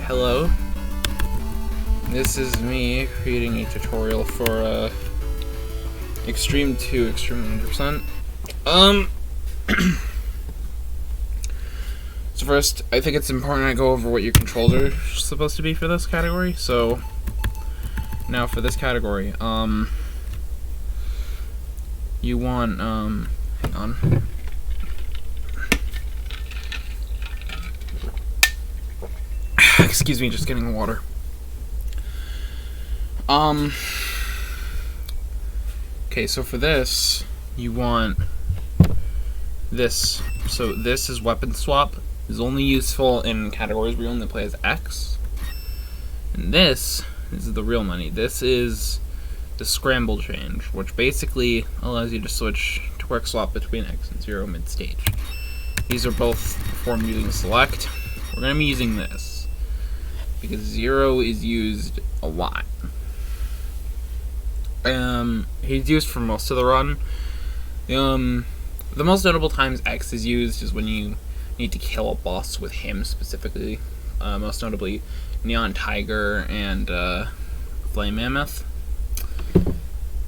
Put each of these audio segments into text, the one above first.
Hello. This is me creating a tutorial for Xtreme 2, Xtreme 100%. So first, I think it's important I go over what your controls are supposed to be for this category. So now for this category, you want hang on. Excuse me, just getting water. Okay, so for this, you want this. So this is weapon swap. Is only useful in categories where you only play as X. And this is the real money. This is the scramble change, which basically allows you to switch to quick swap between X and 0 mid-stage. These are both performed using select. We're going to be using this because 0 is used a lot. He's used for most of the run. The most notable times X is used is when you need to kill a boss with him specifically. Most notably, Neon Tiger and Flame Mammoth.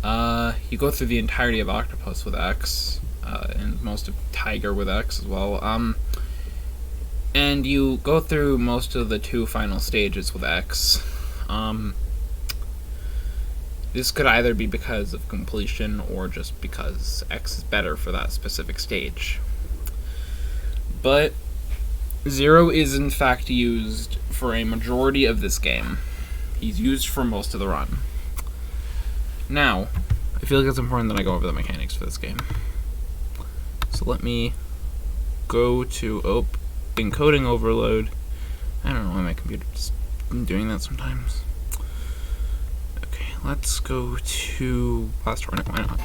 You go through the entirety of Octopus with X, and most of Tiger with X as well. And you go through most of the 2 final stages with X. This could either be because of completion or just because X is better for that specific stage. But 0 is in fact used for a majority of this game. He's used for most of the run. Now, I feel like it's important that I go over the mechanics for this game. So let me go to encoding overload. I don't know why my computer's doing that sometimes. Okay, let's go to last Hornet. Why not?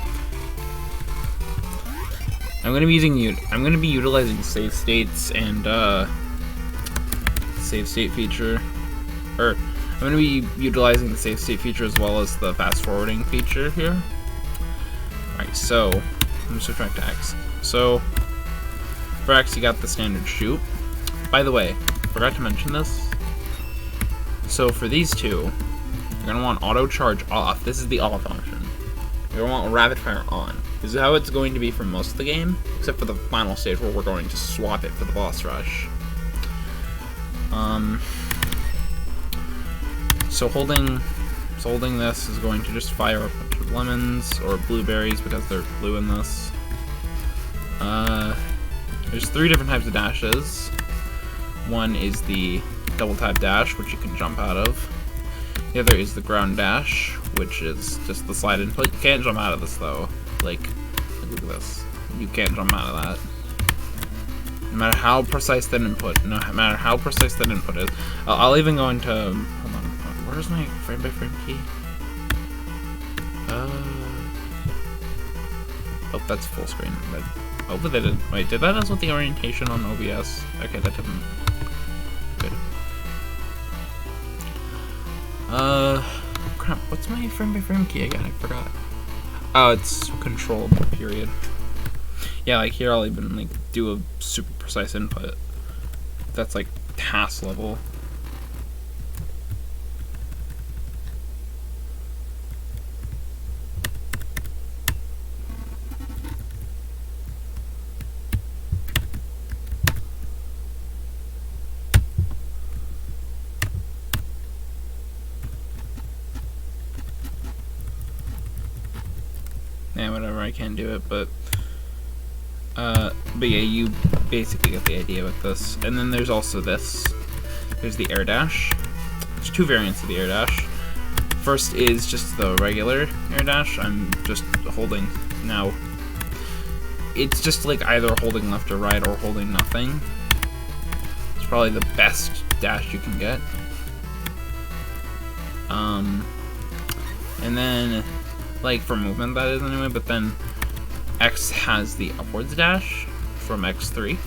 I'm gonna be utilizing save states and save state feature, or I'm gonna be utilizing the save state feature as well as the fast forwarding feature here. Alright, so I'm switch back to X. So for X, you got the standard shoot. By the way, forgot to mention this. So for these two, you're gonna want auto charge off. This is the off function. You're gonna want rapid fire on. This is how it's going to be for most of the game, except for the final stage where we're going to swap it for the boss rush. So holding this is going to just fire a bunch of lemons or blueberries because they're blue in this. There's 3 different types of dashes. One is the double tap dash, which you can jump out of. The other is the ground dash, which is just the slide input. You can't jump out of this though. Like, look at this. You can't jump out of that. No matter how precise that input, is. I'll even go into. Hold on. Where's my frame by frame key? Oh, that's full screen. But hopefully that didn't. Wait, did that mess with the orientation on OBS? Okay, that didn't. Good. Crap. What's my frame by frame key again? I forgot. Oh, it's controlled, period. Yeah, like here I'll even like do a super precise input. That's like task level. Yeah, whatever, I can't do it, but yeah, you basically get the idea with this. And then there's also this. There's the air dash. There's 2 variants of the air dash. First is just the regular air dash. I'm just holding now. It's just like either holding left or right or holding nothing. It's probably the best dash you can get. And then, like for movement that is anyway, but then X has the upwards dash from X3.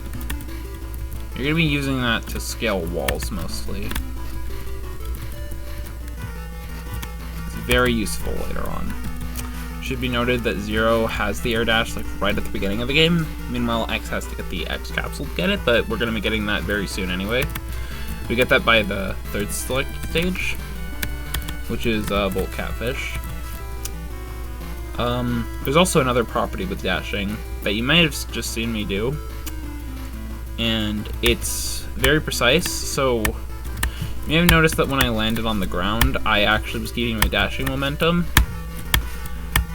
You're going to be using that to scale walls mostly. It's very useful later on. Should be noted that 0 has the air dash like right at the beginning of the game. Meanwhile, X has to get the X capsule to get it, but we're going to be getting that very soon anyway. We get that by the third select stage, which is Bolt Catfish. There's also another property with dashing that you might have just seen me do, and it's very precise. So you may have noticed that when I landed on the ground, I actually was keeping my dashing momentum.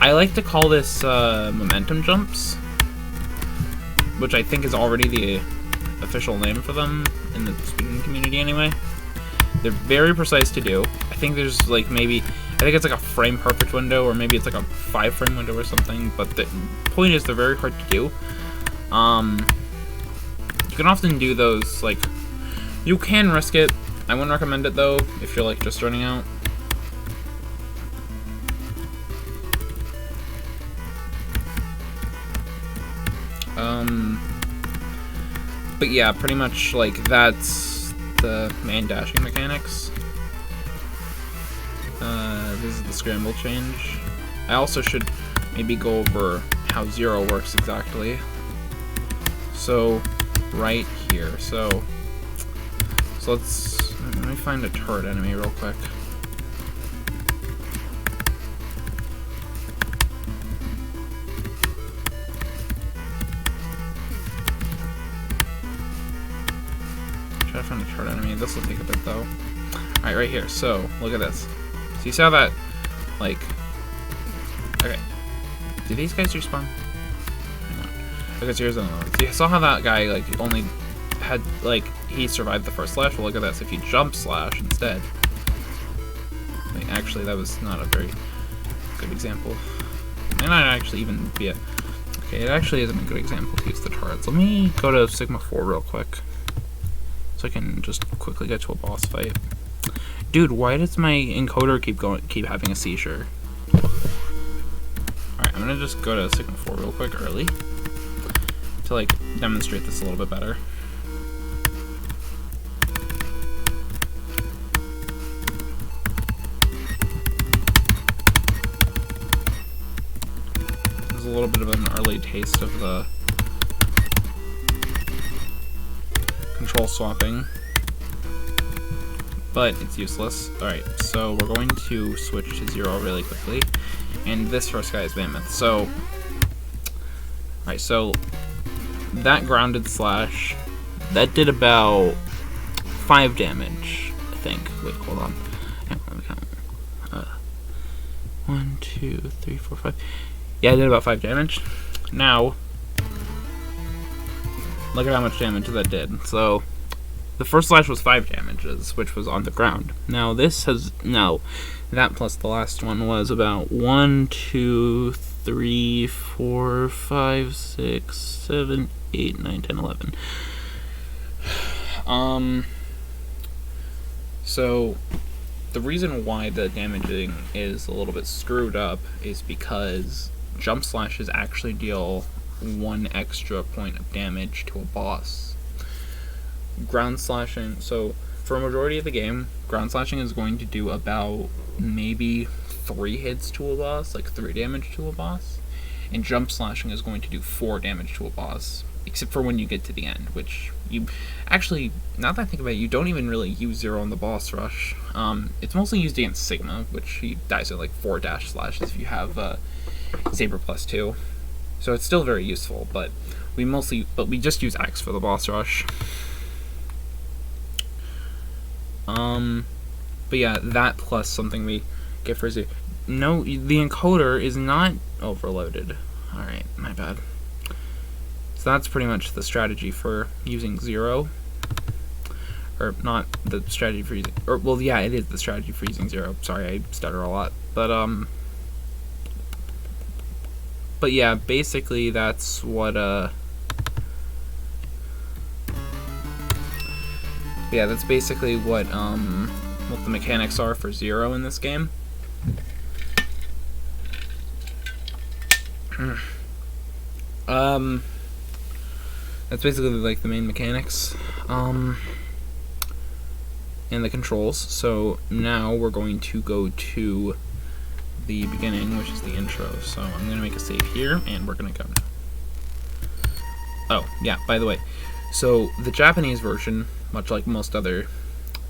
I like to call this momentum jumps, which I think is already the official name for them in the speedrun community anyway. They're very precise to do. I think there's like maybe, I think it's like a frame perfect window, or maybe it's like a 5-frame window or something, but the point is they're very hard to do. You can often do those, like, you can risk it. I wouldn't recommend it though if you're like just starting out. But yeah, pretty much like that's the main dashing mechanics. This is the scramble change. I also should maybe go over how zero works exactly. So right here. So let's, let me find a turret enemy real quick. Try to find a turret enemy. This will take a bit though. Alright, right here. So look at this. So you see how that, like, okay. Do these guys respawn? Hang on. Okay, so here's another one. So you saw how that guy, like, only had, like, he survived the first slash? Well, look at this. If you jump slash instead. Wait, actually, that was not a very good example. May not actually even be a, okay, it actually isn't a good example to use the turrets. Let me go to Sigma 4 real quick, so I can just quickly get to a boss fight. Dude, why does my encoder keep having a seizure? Alright, I'm gonna just go to Sigma 4 real quick early to like demonstrate this a little bit better. There's a little bit of an early taste of the control swapping, but it's useless. Alright, so we're going to switch to zero really quickly, and this first guy is Mammoth. So, alright, so that grounded slash, that did about 5 damage, I think. Wait, hold on. Hang on, let me count. 1, 2, 3, 4, 5. Yeah, I did about 5 damage. Now, look at how much damage that did. So, the first slash was 5 damages, which was on the ground. Now this has, no, that plus the last one was about 1, 2, 3, 4, 5, 6, 7, 8, 9, 10, 11. So the reason why the damaging is a little bit screwed up is because jump slashes actually deal 1 extra point of damage to a boss. Ground slashing, so for a majority of the game, ground slashing is going to do about maybe 3 hits to a boss, like 3 damage to a boss, and jump slashing is going to do 4 damage to a boss, except for when you get to the end, which you actually, now that I think about it, you don't even really use zero on the boss rush. It's mostly used against Sigma, which he dies at like 4 dash slashes if you have Saber plus 2, so it's still very useful, but we just use X for the boss rush. But yeah, that plus something we get for zero. No, the encoder is not overloaded. Alright, my bad. So that's pretty much the strategy for using zero. Or not the strategy for using, or well, yeah, it is the strategy for using zero. Sorry, I stutter a lot. But yeah, basically that's what yeah, that's basically what the mechanics are for zero in this game. That's basically like the main mechanics and the controls. So now we're going to go to the beginning, which is the intro. So I'm gonna make a save here, and we're gonna go now. Oh yeah, by the way, so the Japanese version, much like most other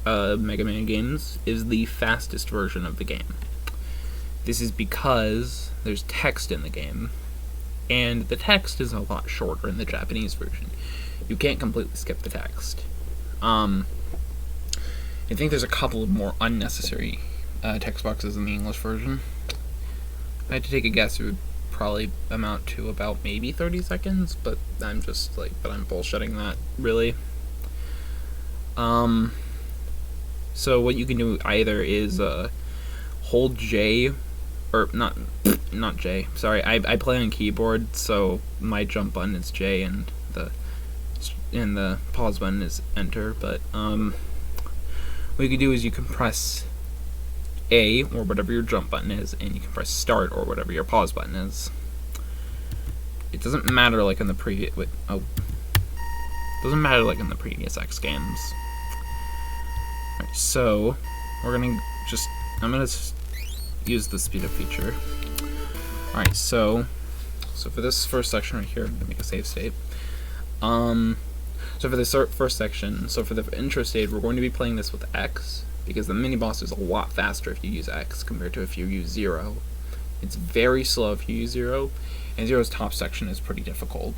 Mega Man games is the fastest version of the game. This is because there's text in the game, and the text is a lot shorter in the Japanese version. You can't completely skip the text. I think there's a couple of more unnecessary text boxes in the English version. If I had to take a guess, it would probably amount to about maybe 30 seconds, but I'm bullshitting that, really. So what you can do either is hold J, or not J. Sorry, I play on keyboard, so my jump button is J and the pause button is Enter. But what you can do is you can press A, or whatever your jump button is, and you can press Start, or whatever your pause button is. It doesn't matter like in the previous X games. Alright, so I'm gonna just use the speed up feature. Alright, so for this first section right here, I'm gonna make a save state. So for this first section, so for the intro stage, we're going to be playing this with X, because the mini boss is a lot faster if you use X compared to if you use 0. It's very slow if you use 0, and 0's top section is pretty difficult.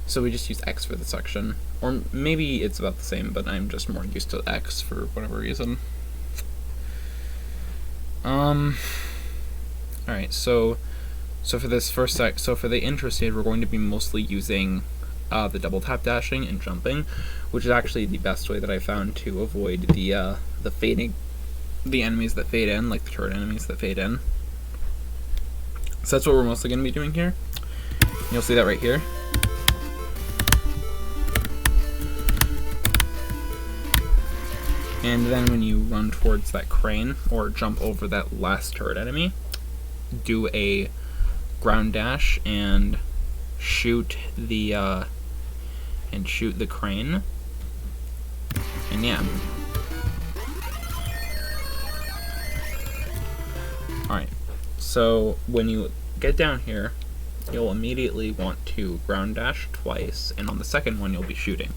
So we just use X for the section, or maybe it's about the same, but I'm just more used to X for whatever reason. Alright, so for this first for the intro stage, we're going to be mostly using the double tap dashing and jumping, which is actually the best way that I found to avoid the enemies that fade in, like the turret enemies that fade in. So that's what we're mostly going to be doing here. You'll see that right here. And then when you run towards that crane, or jump over that last turret enemy, do a ground dash and shoot the crane. And yeah. Alright, so when you get down here, you'll immediately want to ground dash twice, and on the second one you'll be shooting.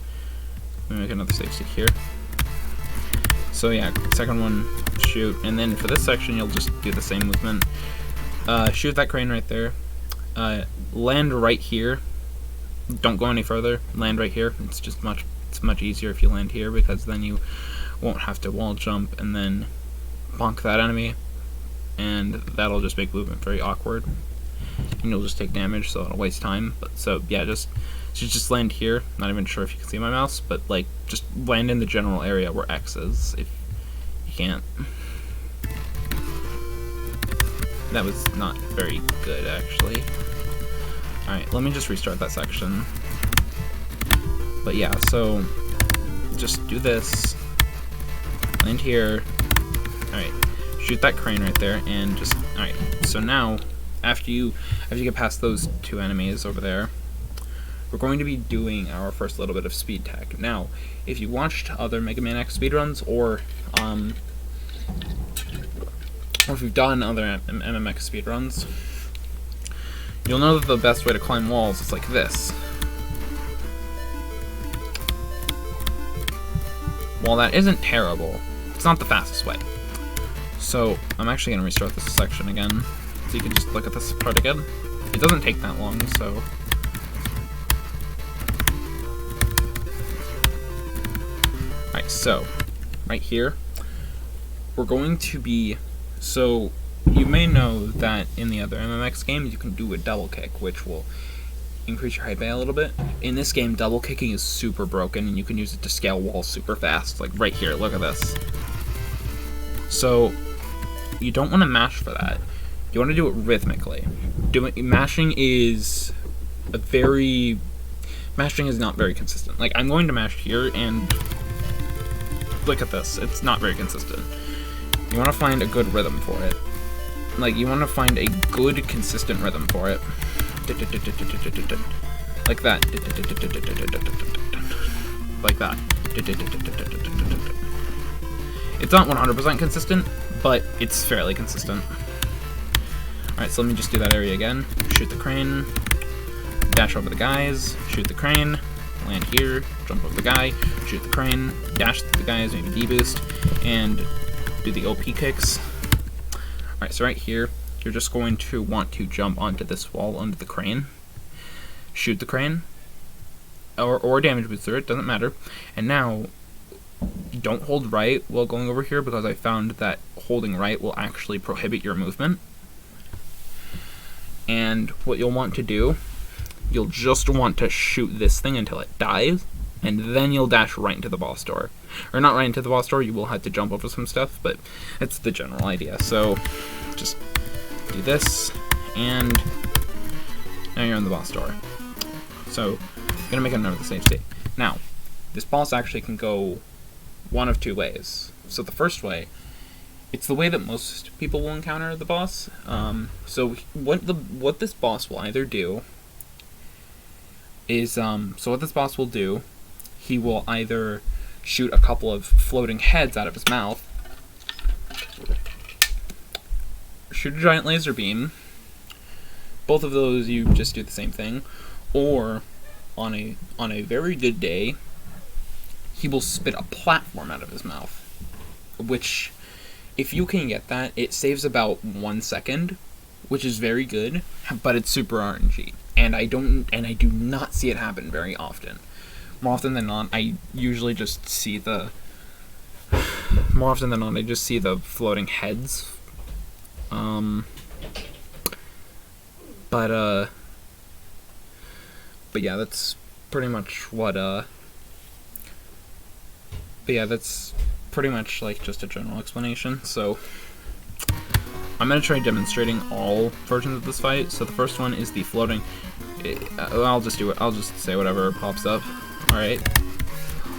Let me make another save state here. So yeah, second one, shoot, and then for this section you'll just do the same movement. Shoot that crane right there. Land right here. Don't go any further. Land right here. It's much easier if you land here, because then you won't have to wall jump and then bonk that enemy, and that'll just make movement very awkward, and you'll just take damage, so it'll waste time. But so yeah, just land here. Not even sure if you can see my mouse, but like just land in the general area where X is, if you can't. That was not very good, actually. Alright, let me just restart that section. But yeah, so just do this, land here. Alright, shoot that crane right there, and just, alright, so now after you get past those two enemies over there, we're going to be doing our first little bit of speed tech. Now, if you watched other Mega Man X speedruns, or if you've done other MMX speedruns, you'll know that the best way to climb walls is like this. While that isn't terrible, it's not the fastest way. So I'm actually going to restart this section again, so you can just look at this part again. It doesn't take that long, so... Alright, so, right here, we're going to be... So, you may know that in the other MMX games you can do a double kick, which will increase your height by a little bit. In this game, double kicking is super broken, and you can use it to scale walls super fast. Like right here, look at this. So, you don't want to mash for that. You want to do it rhythmically. Mashing is not very consistent. Like, I'm going to mash here, and look at this. It's not very consistent. You want to find a good rhythm for it. Like, you want to find a good, consistent rhythm for it. Like that. Like that. It's not 100% consistent, but it's fairly consistent. Alright, so let me just do that area again. Shoot the crane. Dash over the guys. Shoot the crane. land here, jump over the guy, shoot the crane, dash the guys, maybe deboost, and do the OP kicks. Alright, so right here, you're just going to want to jump onto this wall under the crane, shoot the crane, or damage booster, it doesn't matter. And now, don't hold right while going over here, because I found that holding right will actually prohibit your movement. And what you'll want to do, you'll just want to shoot this thing until it dies, and then you'll dash right into the boss door. Or not right into the boss door, you will have to jump over some stuff, but that's the general idea. So, just do this, and now you're in the boss door. So, I'm gonna make another save state. Now, this boss actually can go one of two ways. So the first way, it's the way that most people will encounter the boss. So what this boss will either do is he will either shoot a couple of floating heads out of his mouth, shoot a giant laser beam. Both of those you just do the same thing, or on a very good day, he will spit a platform out of his mouth, which, if you can get that, it saves about 1 second, which is very good, but it's super RNG, and I do not see it happen very often. More often than not, I just see the floating heads. But yeah, that's pretty much what, but yeah, that's pretty much like just a general explanation. So I'm gonna try demonstrating all versions of this fight. So the first one is the floating. I'll just do it. I'll just say whatever pops up. All right.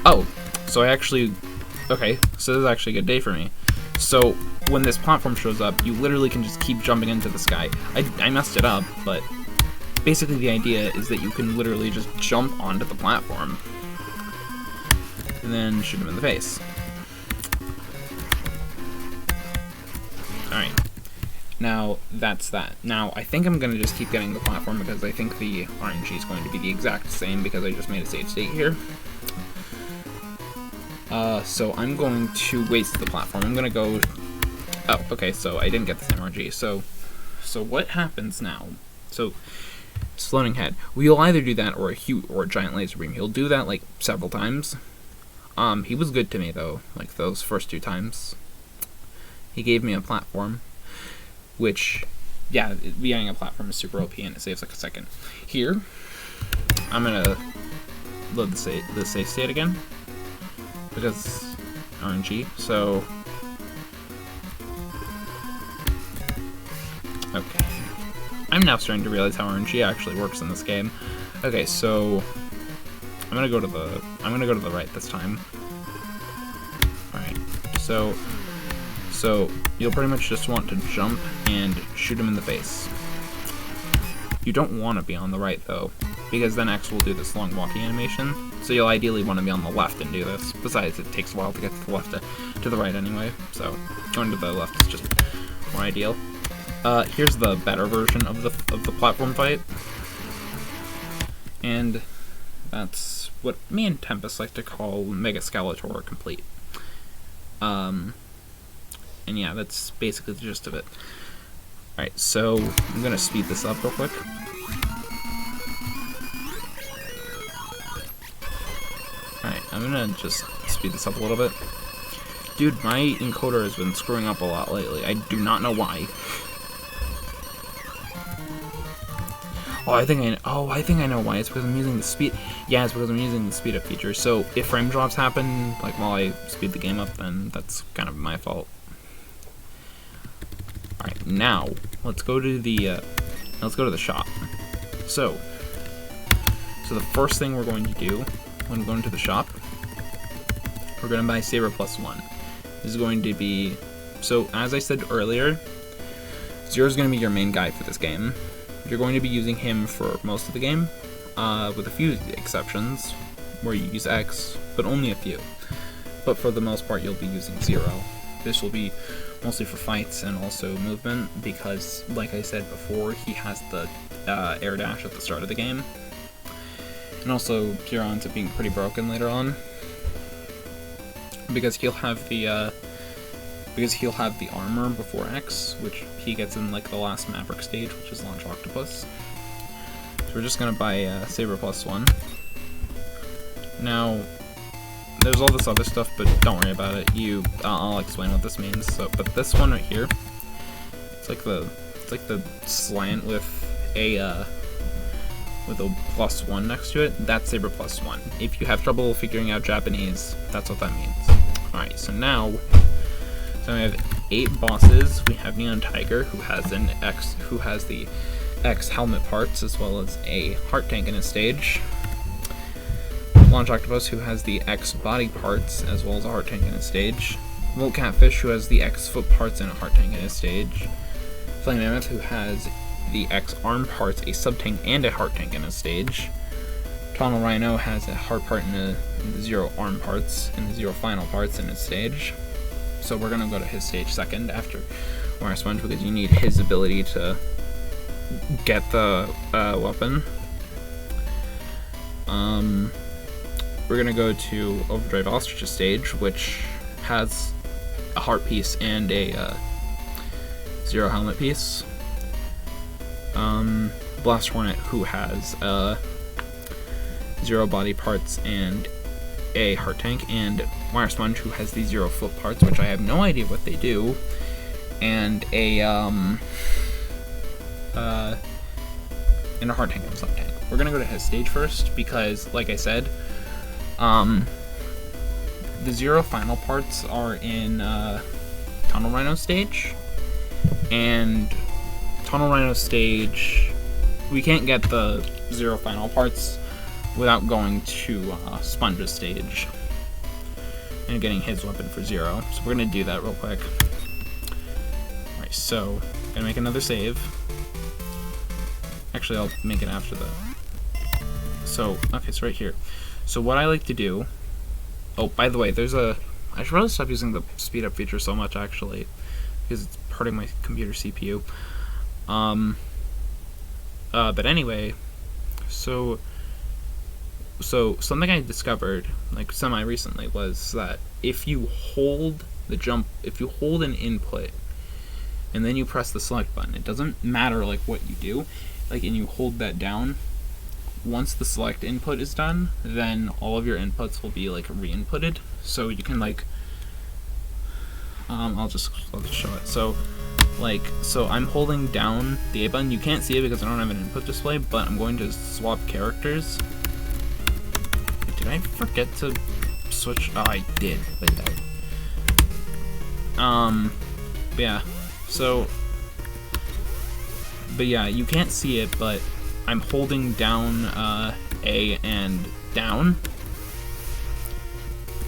Oh, so okay. So this is actually a good day for me. So when this platform shows up, you literally can just keep jumping into the sky. I messed it up, but basically the idea is that you can literally just jump onto the platform and then shoot him in the face. Alright. Now, that's that. Now, I think I'm going to just keep getting the platform because I think the RNG is going to be the exact same because I just made a save state here. So I'm going to waste the platform. I'm going to go... Oh, okay, so I didn't get the same RNG. So what happens now? So, floating head. We'll either do that or a giant laser beam. He'll do that, like, several times. He was good to me, though, like, those first 2 times. He gave me a platform, which, yeah, getting a platform is super OP, and it saves, like, a second. Here, I'm gonna load the save state again, because RNG, so... Okay. I'm now starting to realize how RNG actually works in this game. Okay, so... I'm gonna go to the right this time. Alright, so you'll pretty much just want to jump and shoot him in the face. You don't want to be on the right though, because then X will do this long walking animation, so you'll ideally want to be on the left and do this. Besides, it takes a while to get to the left to the right anyway, so going to the left is just more ideal. Here's the better version of the platform fight, and that's what me and Tempest like to call Mega Skeletor complete. And yeah, that's basically the gist of it. Alright, so I'm gonna speed this up real quick. Alright, I'm gonna just speed this up a little bit. Dude, my encoder has been screwing up a lot lately. I do not know why. I think I know why. It's because I'm using the speed. Yeah, it's because I'm using the speed up feature. So if frame drops happen, like while I speed the game up, then that's kind of my fault. All right, now let's go to the shop. So the first thing we're going to do when going to the shop, we're going to buy Saber +1. This is going to be, so as I said earlier, Zero's going to be your main guy for this game. You're going to be using him for most of the game, with a few exceptions where you use X, but only a few. But for the most part, you'll be using Zero. This will be mostly for fights and also movement, because, like I said before, he has the air dash at the start of the game. And also, Zero ends up being pretty broken later on. Because he'll have the armor before X, which he gets in like the last Maverick stage, which is Launch Octopus. So we're just gonna buy Saber +1. Now, there's all this other stuff, but don't worry about it. I'll explain what this means. So, but this one right here, it's like the slant with a +1 next to it. That's Saber +1. If you have trouble figuring out Japanese, that's what that means. All right, so now. So we have 8 bosses. We have Neon Tiger, who has the X helmet parts, as well as a heart tank in his stage. Launch Octopus, who has the X body parts, as well as a heart tank in his stage. Catfish, who has the X foot parts and a heart tank in his stage. Flame Mammoth, who has the X arm parts, a sub tank, and a heart tank in his stage. Rhino has a heart part and the Zero arm parts and the Zero final parts in his stage. So we're gonna go to his stage second after Wire Sponge, because you need his ability to get the weapon. We're gonna go to Overdrive Ostrich's stage, which has a heart piece and a Zero helmet piece. Blast Hornet, who has Zero body parts and a heart tank, and Wire Sponge, who has the Zero foot parts, which I have no idea what they do, and a heart tank and sub tank. We're gonna go to his stage first because, like I said, the Zero final parts are in Tunnel Rhino stage, and Tunnel Rhino stage, we can't get the Zero final parts without going to Sponge's stage and getting his weapon for Zero. So we're gonna do that real quick. Alright, so gonna make another save. Actually, I'll make it after that. So, okay, so right here. So what I like to do, oh, by the way, I should probably stop using the speed up feature so much, actually, because it's hurting my computer CPU. But anyway, so something I discovered, like semi-recently, was that if you hold an input and then you press the select button, it doesn't matter like what you do, like, and you hold that down, once the select input is done, then all of your inputs will be like re-inputted. So you can like, I'll just show it. So I'm holding down the A button. You can't see it because I don't have an input display, but I'm going to swap characters. Did I forget to switch? Oh, I did. Yeah. So, but yeah, you can't see it, but I'm holding down A and down,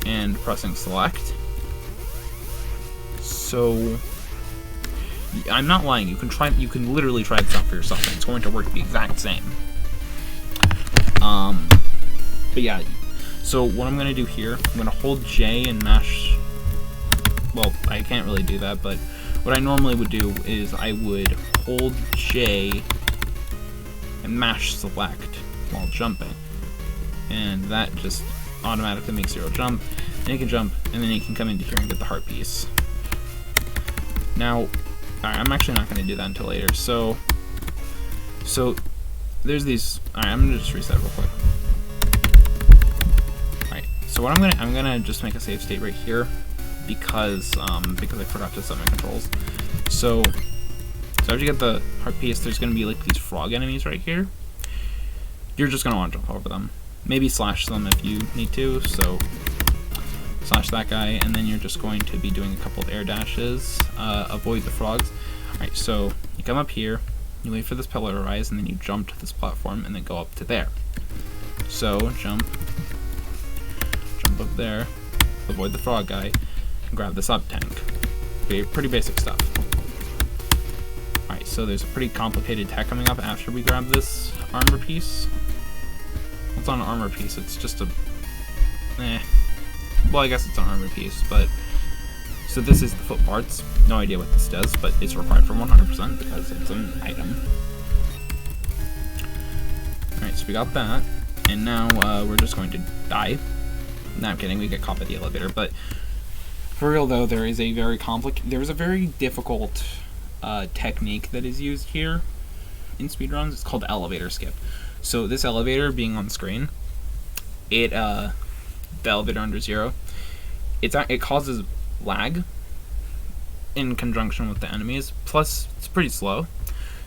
and pressing select. So, I'm not lying. You can literally try this out for yourself, and it's going to work the exact same. But yeah. So what I'm gonna do here, I'm gonna hold J and mash. Well, I can't really do that, but what I normally would do is I would hold J and mash select while jumping, and that just automatically makes Zero jump, and he can jump, and then he can come into here and get the heart piece. Now, alright, I'm actually not going to do that until later. So there's these. Alright, I'm gonna just reset real quick. Alright, so what I'm gonna just make a save state right here because I forgot to set my controls. So after you get the heart piece, there's gonna be like these frog enemies right here. You're just gonna want to jump over them. Maybe slash them if you need to. So slash that guy, and then you're just going to be doing a couple of air dashes. Avoid the frogs. Alright, so you come up here, you wait for this pillar to rise, and then you jump to this platform and then go up to there. So jump up there, avoid the frog guy, and grab the sub tank. Pretty basic stuff. Alright, so there's a pretty complicated tech coming up after we grab this armor piece. It's not an armor piece, it's just a well, I guess it's an armor piece, but so this is the foot parts. No idea what this does, but it's required for 100% because it's an item. Alright, so we got that. And now we're just going to die. No, I'm kidding, we get caught by the elevator, but for real though, there is a very difficult technique that is used here in speedruns. It's called elevator skip. So this elevator being on screen, the elevator under 0, it causes lag in conjunction with the enemies, plus it's pretty slow.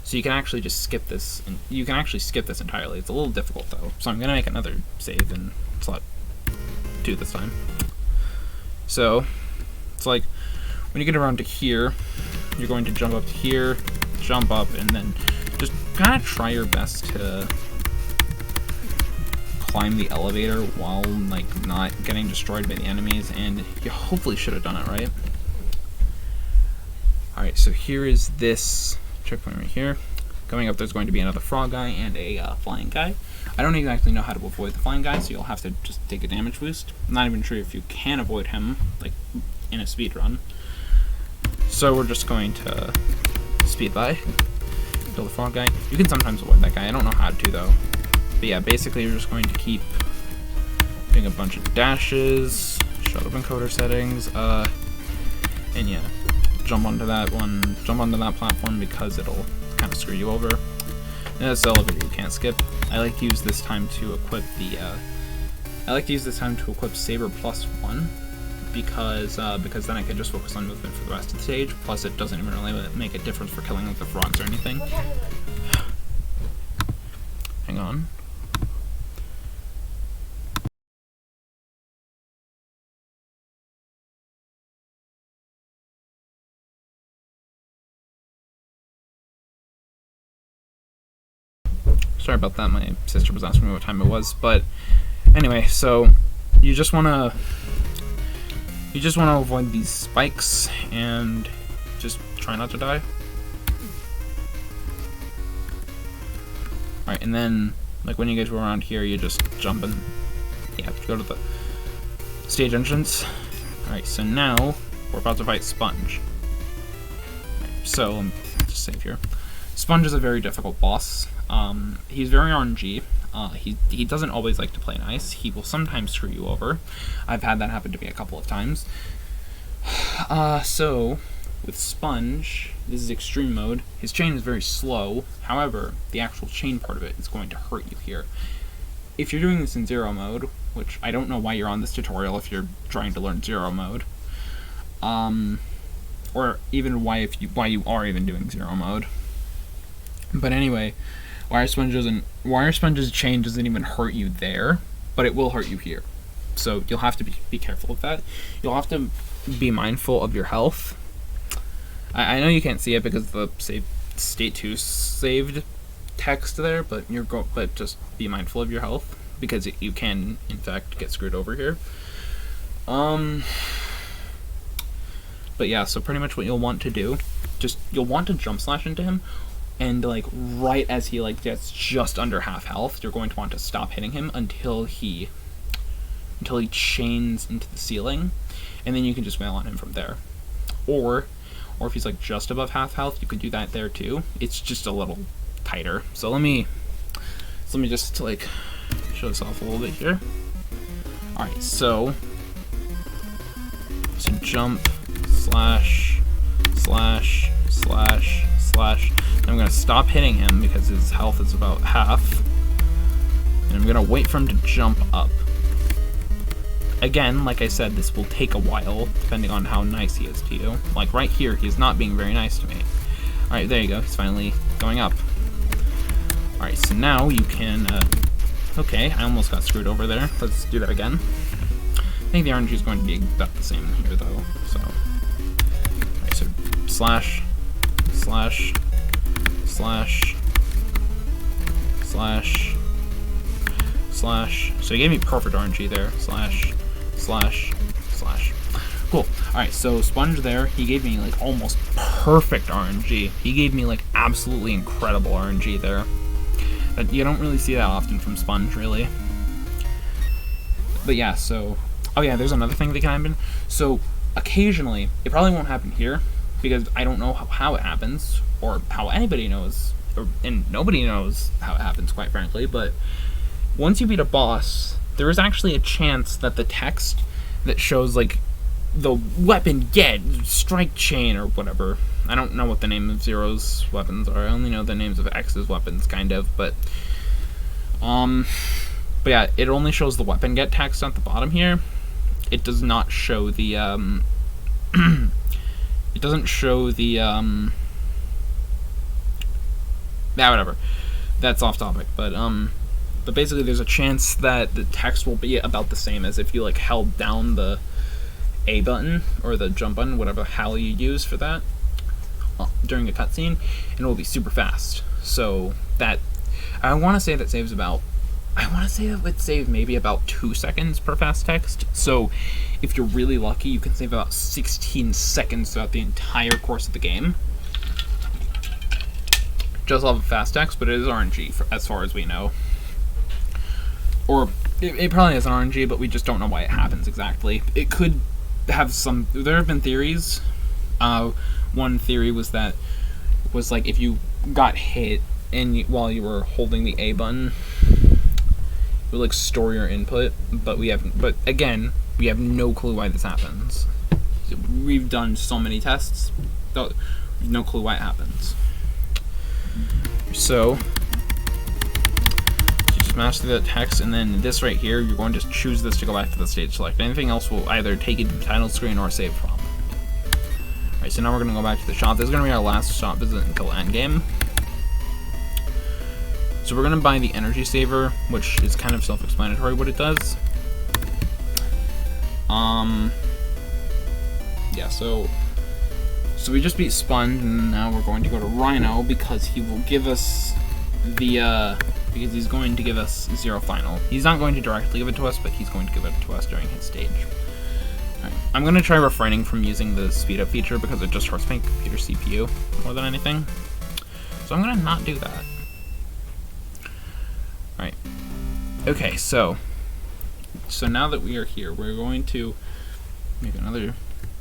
So you can actually just skip this, and you can actually skip this entirely. It's a little difficult though, so I'm gonna make another save in slot 2 this time. So it's like when you get around to here, you're going to jump up to here, jump up, and then just kind of try your best to climb the elevator while like not getting destroyed by the enemies, and you hopefully should have done it right. Alright, so here is this checkpoint right here. Coming up, there's going to be another frog guy and a flying guy. I don't exactly know how to avoid the flying guy, so you'll have to just take a damage boost. I'm not even sure if you can avoid him, like, in a speed run. So we're just going to speed by, kill the frog guy. You can sometimes avoid that guy, I don't know how to though. But yeah, basically you're just going to keep doing a bunch of dashes, shut up encoder settings, and yeah, jump onto that platform because it'll kind of screw you over. And this elevator you can't skip. I like to use this time to equip Saber +1 because then I can just focus on movement for the rest of the stage. Plus, it doesn't even really make a difference for killing like the frogs or anything. Hang on. Sorry about that, my sister was asking me what time it was, but anyway, so you just wanna avoid these spikes and just try not to die. Alright, and then like when you get to around here, you just jump and yeah, go to the stage entrance. Alright, so now we're about to fight Sponge. Right, so let me just save here. Sponge is a very difficult boss. He's very RNG. He doesn't always like to play nice. He will sometimes screw you over. I've had that happen to me a couple of times. So, with Sponge, this is extreme mode. His chain is very slow. However, the actual chain part of it is going to hurt you here. If you're doing this in 0 mode, which I don't know why you're on this tutorial if you're trying to learn 0 mode, or even why you are even doing 0 mode. But anyway, Wire Sponge's chain doesn't even hurt you there, but it will hurt you here. So you'll have to be careful with that. You'll have to be mindful of your health. I know you can't see it because the state 2 saved text there, but but just be mindful of your health because you can in fact get screwed over here. But yeah, so pretty much what you'll want to do, you'll want to jump slash into him. And like right as he like gets just under half health, you're going to want to stop hitting him until he chains into the ceiling, and then you can just wail on him from there. Or if he's like just above half health, you could do that there too. It's just a little tighter. So let me just like show this off a little bit here. All right, so jump slash slash slash slash. I'm going to stop hitting him because his health is about half, and I'm going to wait for him to jump up. Again, like I said, this will take a while depending on how nice he is to you. Like right here, he's not being very nice to me. Alright, there you go, he's finally going up. Alright, so now you can, okay, I almost got screwed over there. Let's do that again. I think the RNG is going to be about the same here though, so. Alright, so slash, slash, slash, slash, slash. So he gave me perfect RNG there. Slash, slash, slash. Cool. Alright, so Sponge there, he gave me like almost perfect RNG. He gave me like absolutely incredible RNG there. You don't really see that often from Sponge, really. But yeah, so. Oh yeah, there's another thing that can happen. So occasionally, it probably won't happen here, because I don't know how it happens, or how anybody knows, and nobody knows how it happens, quite frankly, but once you beat a boss, there is actually a chance that the text that shows, like, the weapon get, strike chain, or whatever. I don't know what the name of Zero's weapons are. I only know the names of X's weapons, kind of, but yeah, it only shows the weapon get text at the bottom here. It does not show the, it doesn't show the, yeah, whatever. That's off topic, but basically there's a chance that the text will be about the same as if you, like, held down the A button, or the jump button, whatever the hell you use for that, during a cutscene, and it will be super fast. So that, I want to say that saves about, I want to say that would save maybe about 2 seconds per fast text. So if you're really lucky, you can save about 16 seconds throughout the entire course of the game. Just off of fast text, but it is RNG as far as we know. Or it probably is an RNG, but we just don't know why it happens exactly. It could have some, there have been theories. One theory was that, like, if you got hit and while you were holding the A button, it would, like, store your input, but again, we have no clue why this happens. We've done so many tests, no clue why it happens. So you just master that text, and then this right here, you're going to choose this to go back to the stage select. Anything else will either take you to the title screen or save from. Alright, so now we're going to go back to the shop. This is going to be our last shop visit until endgame. So we're going to buy the energy saver, which is kind of self-explanatory what it does. Yeah, so we just beat Spun, and now we're going to go to Rhino because he will give us the, because he's going to give us Zero Final. He's not going to directly give it to us, but he's going to give it to us during his stage. Alright, I'm going to try refraining from using the speed up feature because it just hurts my computer CPU more than anything. So I'm going to not do that. Alright. Okay, so now that we are here, we're going to make another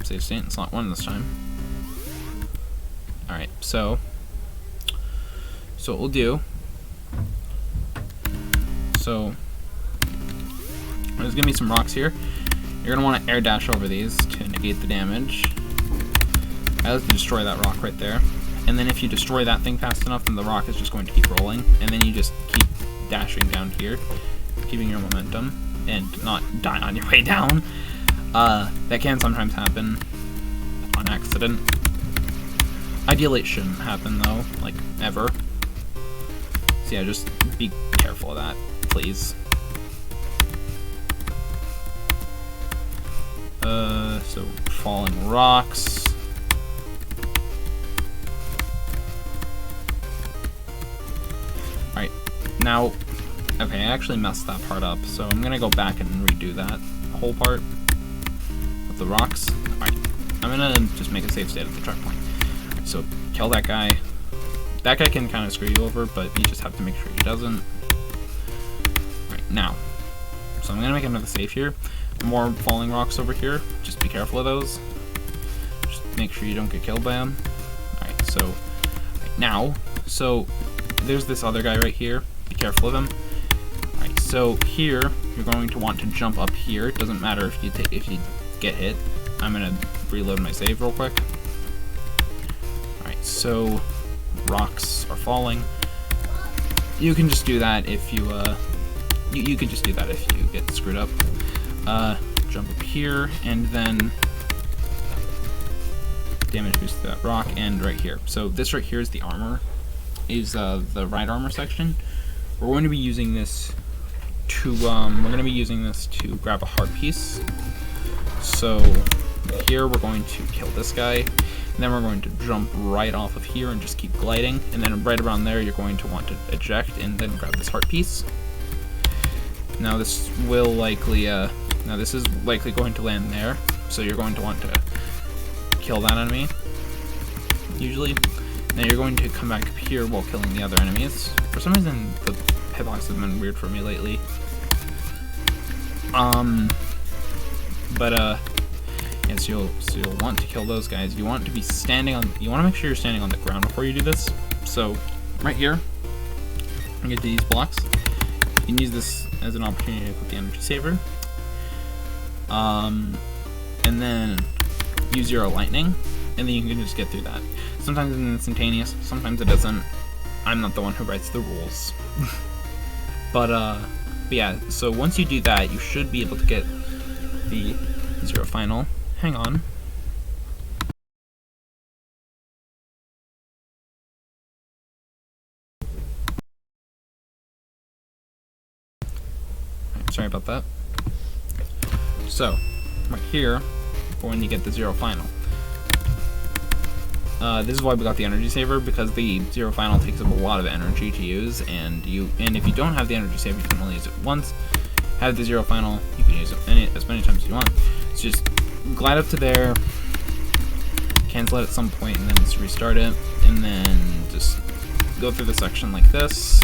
save state in slot 1 this time. Alright, so what we'll do, so there's going to be some rocks here. You're going to want to air dash over these to negate the damage. I like to destroy that rock right there. And then if you destroy that thing fast enough, then the rock is just going to keep rolling. And then you just keep dashing down here, keeping your momentum, and not die on your way down. That can sometimes happen on accident. Ideally it shouldn't happen though, like, ever. So yeah, just be careful of that, please. So falling rocks. Alright, now, okay, I actually messed that part up, so I'm gonna go back and redo that whole part with the rocks. Alright, I'm gonna just make a save state at the checkpoint. So, kill that guy. That guy can kind of screw you over, but you just have to make sure he doesn't. Alright, now. So I'm gonna make another save here. More falling rocks over here. Just be careful of those. Just make sure you don't get killed by them. Alright, so right, now. So there's this other guy right here. Be careful of him. Alright, so here you're going to want to jump up here. It doesn't matter if you get hit. I'm gonna reload my save real quick. Alright, so rocks are falling. You can just do that if you you could just do that if you get screwed up. Jump up here, and then damage boost to that rock, and right here. So this right here is the armor, is the right armor section. We're going to be using this to grab a heart piece. So here we're going to kill this guy, and then we're going to jump right off of here and just keep gliding, and then right around there you're going to want to eject and then grab this heart piece. Now this will likely this is likely going to land there, so you're going to want to kill that enemy, usually. Now you're going to come back up here while killing the other enemies. For some reason, the hitbox has been weird for me lately. Yeah, so you'll want to kill those guys. You want to be standing on, you want to make sure you're standing on the ground before you do this. So, right here, you get these blocks. You can use this as an opportunity to put the energy saver. And then use Zero Lightning, and then you can just get through that. Sometimes it's instantaneous, sometimes it isn't. I'm not the one who writes the rules. But yeah, so once you do that, you should be able to get the Zero Final. Hang on. Sorry about that. So, right here, when you get the Zero Final. This is why we got the energy saver, because the Zero Final takes up a lot of energy to use, and if you don't have the energy saver, you can only use it once. Have the Zero Final, you can use it as many times as you want. So just glide up to there, cancel it at some point, and then just restart it, and then just go through the section like this.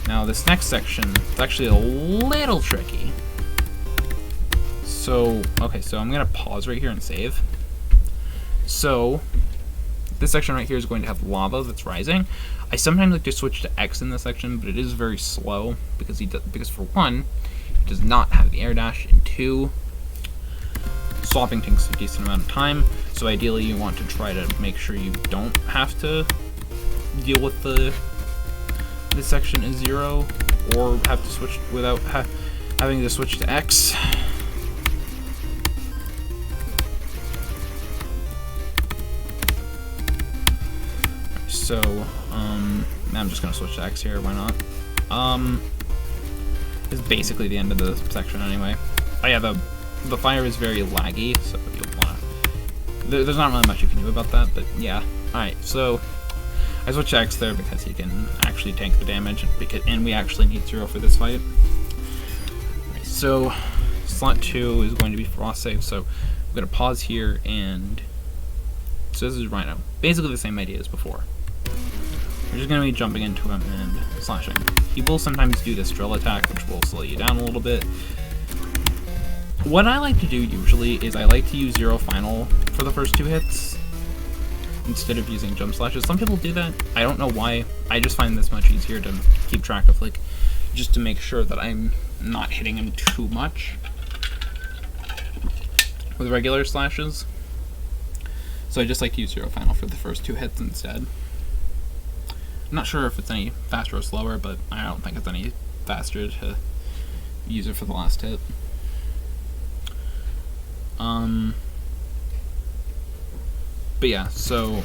Now this next section is actually a little tricky. So, okay, so I'm gonna pause right here and save. So, this section right here is going to have lava that's rising. I sometimes like to switch to X in this section, but it is very slow because for one, he does not have the air dash, and two, swapping takes a decent amount of time. So ideally, you want to try to make sure you don't have to deal with this section is zero, or have to switch without having to switch to X. So, I'm just gonna switch to X here, why not? This is basically the end of the section anyway. Oh yeah, the fire is very laggy, so you'll wanna... There's not really much you can do about that, but yeah. Alright, so I switched to X there because he can actually tank the damage, and we actually need Zero for this fight. Alright, so slot 2 is going to be frost safe, so I'm gonna pause here, and so this is Rhino. Basically the same idea as before. We're just going to be jumping into him and slashing. He will sometimes do this drill attack, which will slow you down a little bit. What I like to do usually is I like to use Zero Final for the first 2 hits instead of using jump slashes. Some people do that. I don't know why. I just find this much easier to keep track of, like, just to make sure that I'm not hitting him too much with regular slashes. So I just like to use Zero Final for the first 2 hits instead. I'm not sure if it's any faster or slower, but I don't think it's any faster to use it for the last hit. But yeah, so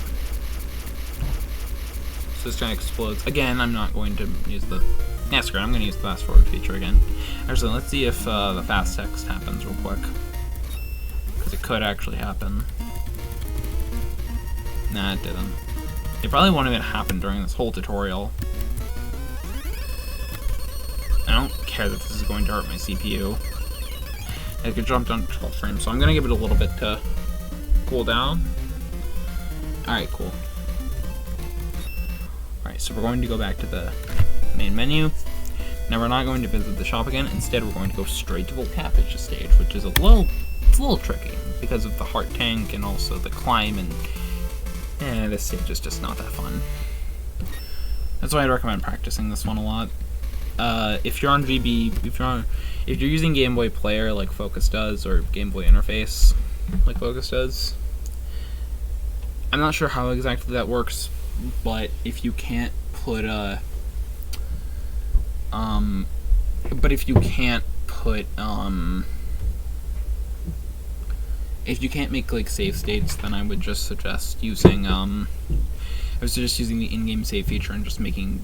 this guy explodes. Again, I'm not going to use the... Yeah, screw it, I'm going to use the fast forward feature again. Actually, let's see if the fast text happens real quick, because it could actually happen. Nah, it didn't. It probably won't even happen during this whole tutorial. I don't care that this is going to hurt my CPU. I could jump down to 12 frames, so I'm going to give it a little bit to cool down. Alright, cool. Alright, so we're going to go back to the main menu. Now we're not going to visit the shop again. Instead, we're going to go straight to the Catfish stage, which is it's a little tricky because of the heart tank and also the climb, and this stage is just not that fun. That's why I'd recommend practicing this one a lot. If you're on GB, if you're using Game Boy Player like Focus does, or Game Boy Interface like Focus does, I'm not sure how exactly that works, but if you can't put if you can't make like save states, then I would just suggest using using the in-game save feature and just making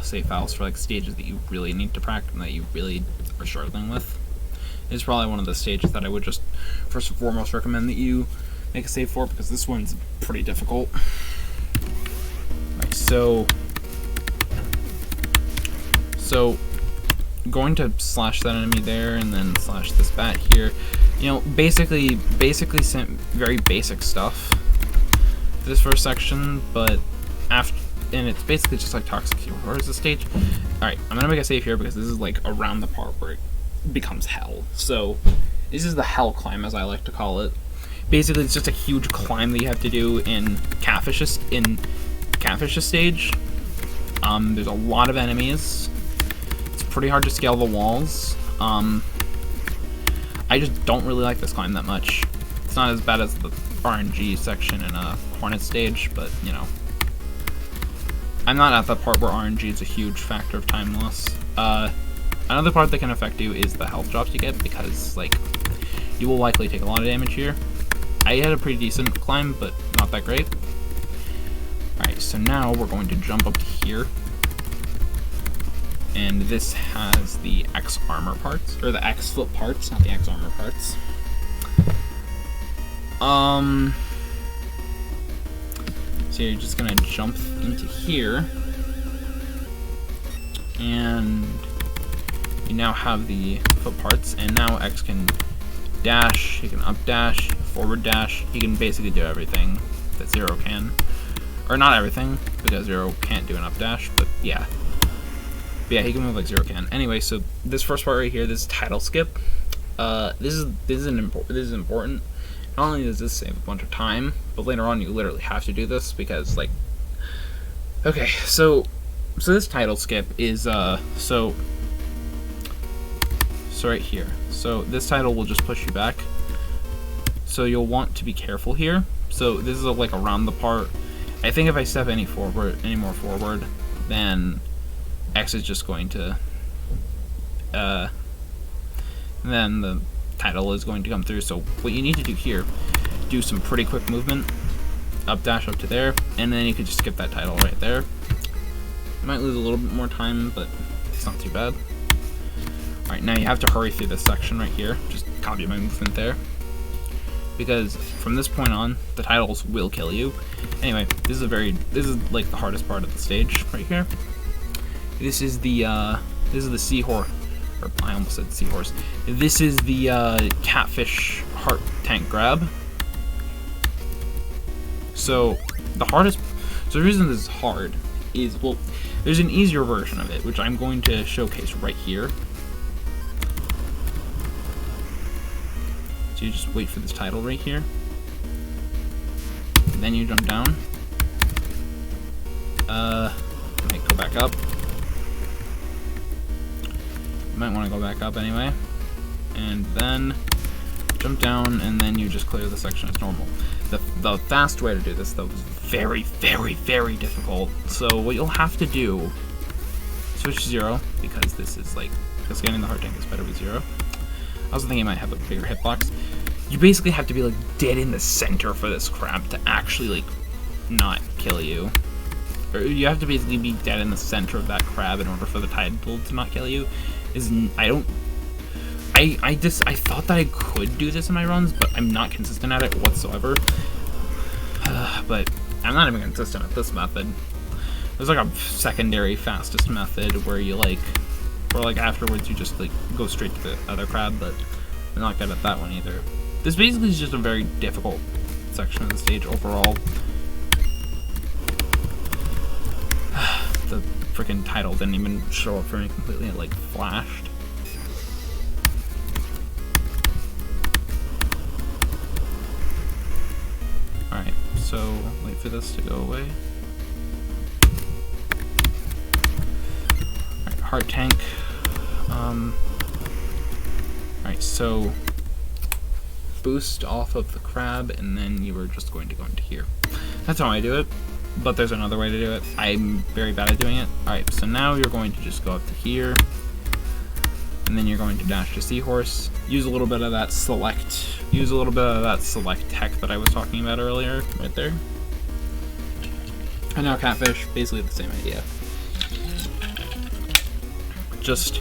save files for like stages that you really need to practice and that you really are struggling with. It's probably one of the stages that I would just first and foremost recommend that you make a save for, because this one's pretty difficult. Alright, so going to slash that enemy there and then slash this bat here. You know, basically some very basic stuff for this first section, but and it's basically just like Toxic Hero. Where's the stage? Alright, I'm gonna make a save here because this is like around the part where it becomes hell. So this is the hell climb, as I like to call it. Basically, it's just a huge climb that you have to do in Catfish's stage. There's a lot of enemies. It's pretty hard to scale the walls. I just don't really like this climb that much. It's not as bad as the RNG section in a Hornet stage, but, you know. I'm not at the part where RNG is a huge factor of time loss. Another part that can affect you is the health drops you get, because, like, you will likely take a lot of damage here. I had a pretty decent climb, but not that great. Alright, so now we're going to jump up to here. And this has the X armor parts, or the X flip parts, not the X armor parts. So you're just gonna jump into here, and you now have the foot parts, and now X can dash, he can up dash, forward dash, he can basically do everything that Zero can. Or not everything, because Zero can't do an up dash, but yeah. But yeah, he can move like Zero can. Anyway, so this first part right here, this title skip, this is important. Not only does this save a bunch of time, but later on you literally have to do this because, like, okay, so this title skip is so right here. So this title will just push you back. So you'll want to be careful here. So this is like around the part. I think if I step any more forward, then X is just going to then the title is going to come through. So what you need to do here, do some pretty quick movement, up dash up to there, and then you could just skip that title right there. You might lose a little bit more time, but it's not too bad. Alright, now you have to hurry through this section right here. Just copy my movement there, because from this point on, the titles will kill you. Anyway, this is like the hardest part of the stage right here. This is the seahorse, or I almost said seahorse. This is the Catfish heart tank grab. So the reason this is hard is, well, there's an easier version of it, which I'm going to showcase right here. So you just wait for this title right here, and then you jump down. Might go back up. Might want to go back up anyway, and then jump down, and then you just clear the section as normal. The fast way to do this, though, is very, very, very difficult. So what you'll have to do, switch to Zero, because this is like, because getting the heart tank is better with Zero. I also think you might have a bigger hitbox. You basically have to be like dead in the center for this crab to actually like not kill you. Or you have to basically be dead in the center of that crab in order for the title to not kill you. I thought that I could do this in my runs, but I'm not consistent at it whatsoever. But I'm not even consistent at this method. There's like a secondary fastest method where you like, or like afterwards you just like go straight to the other crab, but I'm not good at that one either. This basically is just a very difficult section of the stage overall. The freaking title didn't even show up for me completely, it like flashed. Alright, so wait for this to go away. Alright, heart tank. Alright, so boost off of the crab, and then you are just going to go into here. That's how I do it, but there's another way to do it. I'm very bad at doing it. Alright, so now you're going to just go up to here, and then you're going to dash to Seahorse. Use a little bit of that select tech that I was talking about earlier, right there. And now Catfish, basically the same idea. Just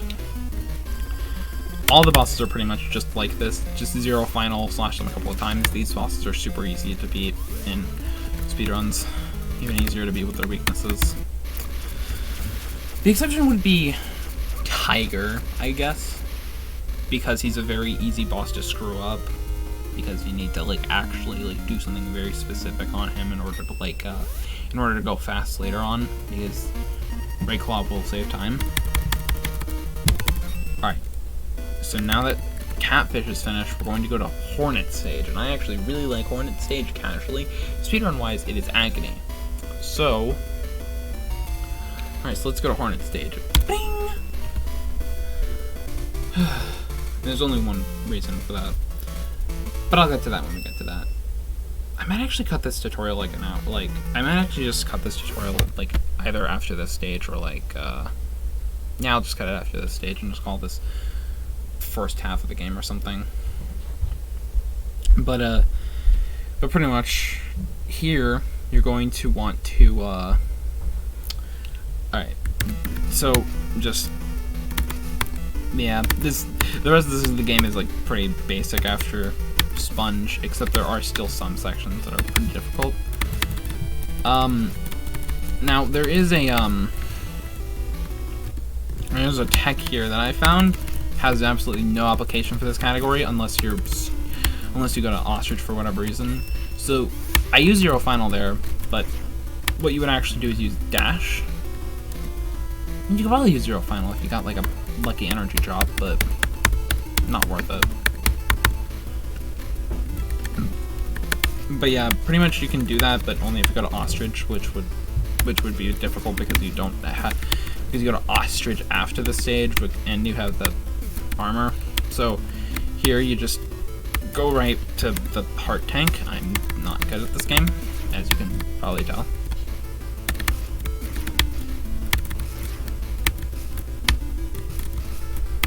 all the bosses are pretty much just like this. Just Zero final, slash them a couple of times. These bosses are super easy to beat in speedruns. Even easier to beat with their weaknesses. The exception would be Tiger, I guess, because he's a very easy boss to screw up. Because you need to like actually like do something very specific on him in order to like in order to go fast later on. Because Ray Claw will save time. Alright, so now that Catfish is finished, we're going to go to Hornet stage, and I actually really like Hornet stage casually. Speedrun wise, it is agony. So, alright, so let's go to Hornet stage. Bing! There's only one reason for that. But I'll get to that when we get to that. I might actually cut this tutorial like an hour. Like, I might actually just cut this tutorial like either after this stage or like, yeah, I'll just cut it after this stage and just call this first half of the game or something. But pretty much here you're going to want to, alright, so just, yeah, the rest of the game is like pretty basic after Sponge, except there are still some sections that are pretty difficult. Now there is there's a tech here that I found has absolutely no application for this category unless you go to Ostrich for whatever reason. So I use Zero Final there, but what you would actually do is use Dash. And you could probably use Zero Final if you got like a lucky energy drop, but not worth it. But yeah, pretty much you can do that, but only if you go to Ostrich, which would be difficult because you don't have, because you go to Ostrich after the stage, and you have the armor. So here you just go right to the heart tank. I'm not good at this game, as you can probably tell.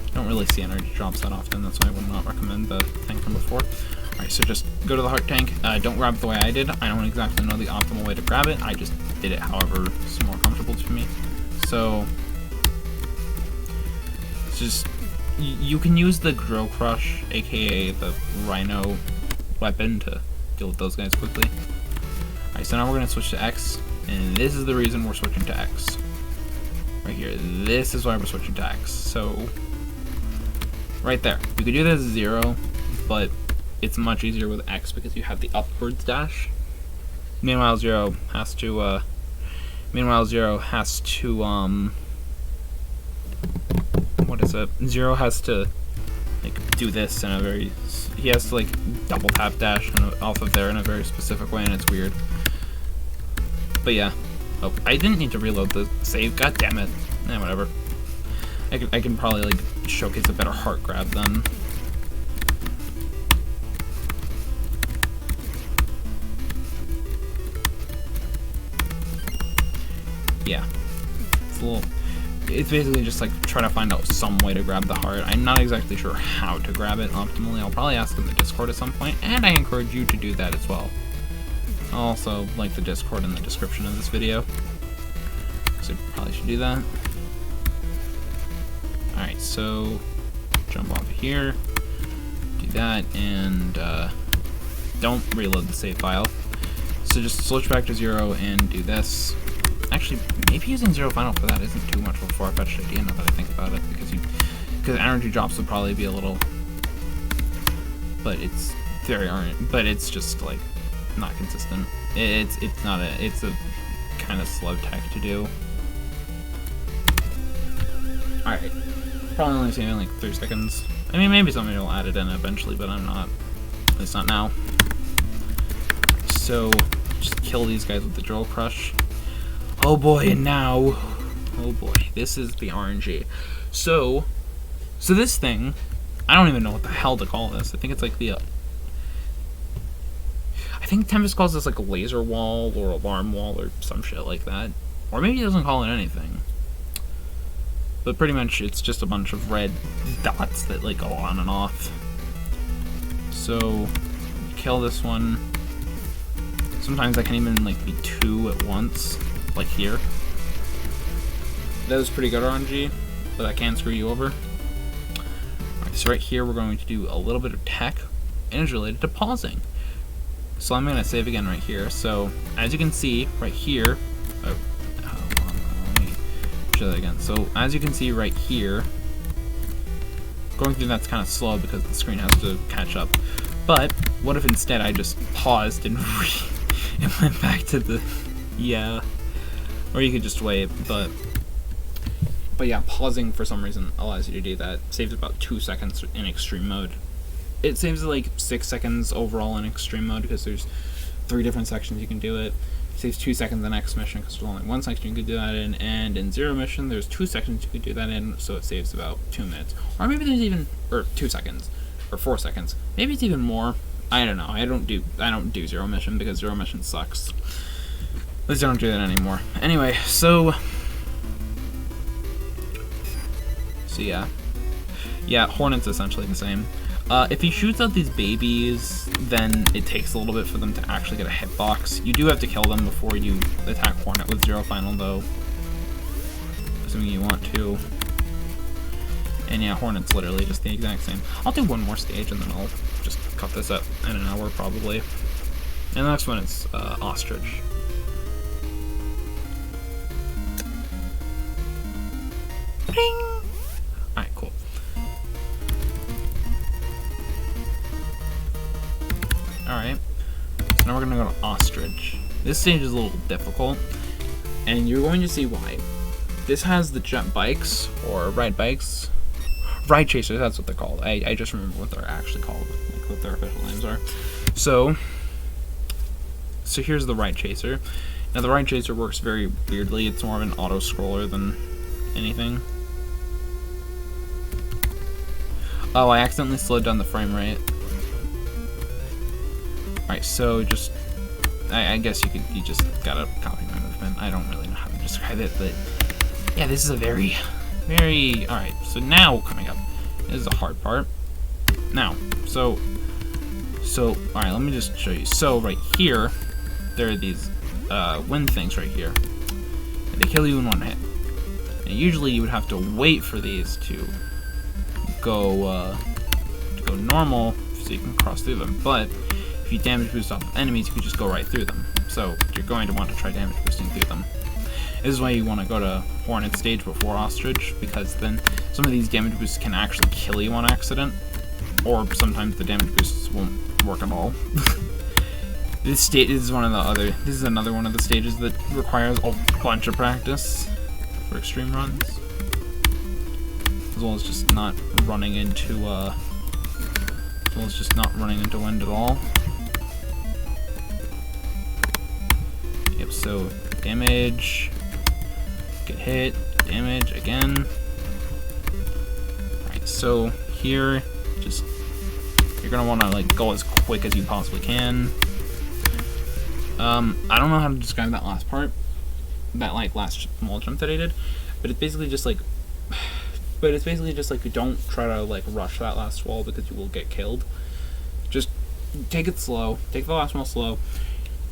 I don't really see energy drops that often, that's why I would not recommend the tank from before. Alright, so just go to the heart tank. Don't grab it the way I did. I don't exactly know the optimal way to grab it. I just did it however is more comfortable to me. So, just, you can use the Drill Crush, aka the Rhino weapon, to deal with those guys quickly. Alright, so now we're going to switch to X, and this is the reason we're switching to X. Right here. This is why we're switching to X. So, right there. You could do this 0, but it's much easier with X because you have the upwards dash. Meanwhile, Zero has to, what is it? Zero has to, like, do this in a very, he has to, like, double tap dash off of there in a very specific way, and it's weird. But yeah. Oh, I didn't need to reload the save, god damn it. Eh, whatever. I can probably, like, showcase a better heart grab then. Yeah, it's basically just like try to find out some way to grab the heart. I'm not exactly sure how to grab it optimally. I'll probably ask in the Discord at some point, and I encourage you to do that as well. I'll also link the Discord in the description of this video, so probably should do that. Alright, so jump off of here, do that, and don't reload the save file. So just switch back to 0 and do this. Actually, maybe using Zero Final for that isn't too much of a far-fetched idea now that I think about it, because energy drops would probably be a little, but it's it's just like not consistent. It's a kind of slow tech to do. All right, probably only saving like 3 seconds. I mean, maybe somebody will add it in eventually, but I'm not. At least not now. So just kill these guys with the Drill Crush. Oh boy, and now, oh boy, this is the RNG. So this thing, I don't even know what the hell to call this. I think it's like the, I think Tempest calls this like a laser wall or alarm wall or some shit like that. Or maybe he doesn't call it anything. But pretty much it's just a bunch of red dots that like go on and off. So, kill this one. Sometimes I can even like be 2 at once. Like here. That was pretty good RNG, but that can screw you over. Alright, so right here we're going to do a little bit of tech, and it's related to pausing. So I'm going to save again right here. So as you can see right here, let me show that again. So as you can see right here, going through that's kind of slow because the screen has to catch up. But what if instead I just paused and went back to the, yeah. Or you could just wait, but yeah, pausing for some reason allows you to do that. It saves about 2 seconds in extreme mode. It saves like 6 seconds overall in extreme mode because there's 3 different sections you can do it. saves 2 seconds in X mission because there's only 1 section you could do that in, and in Zero mission there's 2 sections you could do that in, so it saves about 2 minutes. Or maybe there's even, or 2 seconds, or 4 seconds. Maybe it's even more. I don't know. I don't do Zero mission because Zero mission sucks. At least I don't do that anymore. Anyway, so yeah, Hornet's essentially the same. If he shoots out these babies, then it takes a little bit for them to actually get a hitbox. You do have to kill them before you attack Hornet with Zero Final, though, assuming you want to. And yeah, Hornet's literally just the exact same. I'll do one more stage and then I'll just cut this up in an hour probably. And the next one is Ostrich. Bing! Alright, cool. Alright, so now we're gonna go to Ostrich. This stage is a little difficult, and you're going to see why. This has the jet bikes, or ride bikes. Ride chasers, that's what they're called. I just remember what they're actually called, like what their official names are. So here's the ride chaser. Now the ride chaser works very weirdly. It's more of an auto scroller than anything. Oh, I accidentally slowed down the frame rate. Alright, so just I guess you just gotta copy my movement. I don't really know how to describe it, but yeah, this is a very alright, so now coming up. This is the hard part. Now, so alright, let me just show you. So right here, there are these wind things right here. And they kill you in one hit. And usually you would have to wait for these to go normal so you can cross through them. But if you damage boost off enemies, you can just go right through them. So you're going to want to try damage boosting through them. This is why you want to go to Hornet stage before Ostrich, because then some of these damage boosts can actually kill you on accident, or sometimes the damage boosts won't work at all. This is another one of the stages that requires a bunch of practice for extreme runs, as well as just not running into wind at all. Yep. So damage, get hit, damage again. Alright, so here, you're gonna want to like go as quick as you possibly can. I don't know how to describe that last part, that like last small jump that I did, but it's basically just like, don't try to like rush that last wall because you will get killed. Just take it slow, take the last wall slow.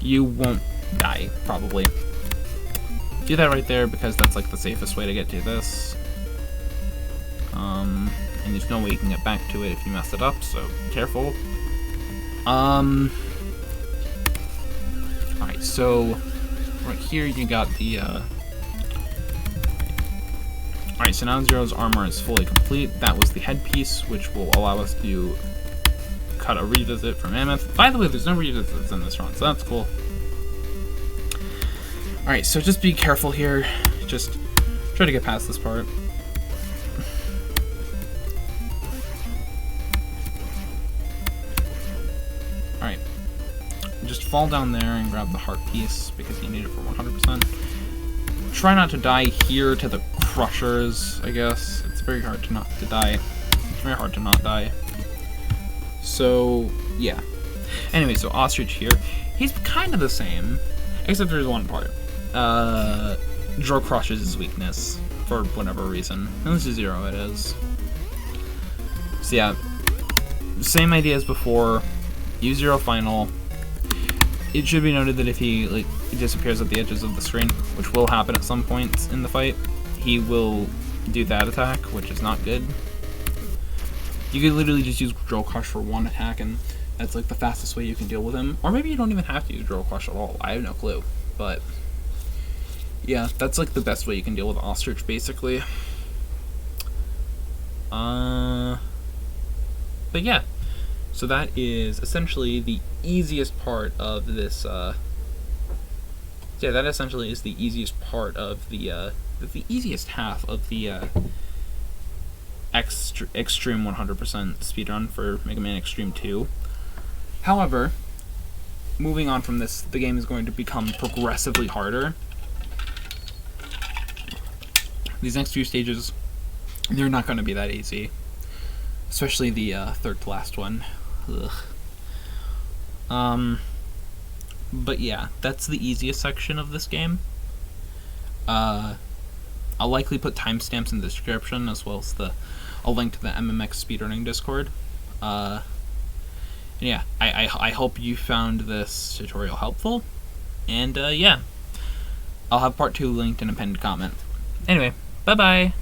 You won't die, probably. Do that right there because that's like the safest way to get to this. And there's no way you can get back to it if you mess it up, so careful. Alright, so right here you got the Alright, so now Zero's armor is fully complete. That was the headpiece, which will allow us to cut a revisit for Mammoth. By the way, there's no revisits in this run, so that's cool. Alright, so just be careful here. Just try to get past this part. Alright. Just fall down there and grab the heart piece because you need it for 100%. Try not to die here to the crushers, I guess. It's very hard to not die. It's very hard to not die. So, yeah. Anyway, so Ostrich here. He's kind of the same, except there's one part. Draw crushes his weakness for whatever reason. And this is Zero, it is. So yeah, same idea as before. Use Zero Final. It should be noted that if he disappears at the edges of the screen, which will happen at some points in the fight, he will do that attack, which is not good. You could literally just use Drill Crush for one attack, and that's like the fastest way you can deal with him. Or maybe you don't even have to use Drill Crush at all. I have no clue. But yeah, that's like the best way you can deal with Ostrich, basically. But yeah. So that is essentially the easiest part of this, yeah, that essentially is the easiest part of the easiest half of the, Xtreme 100% speedrun for Mega Man Xtreme 2. However, moving on from this, the game is going to become progressively harder. These next few stages, they're not going to be that easy. Especially the third to last one. Ugh. But yeah, that's the easiest section of this game. I'll likely put timestamps in the description, as well as a link to the MMX speedrunning Discord. And yeah, I hope you found this tutorial helpful. And yeah, I'll have part 2 linked in a pinned comment. Anyway, bye-bye!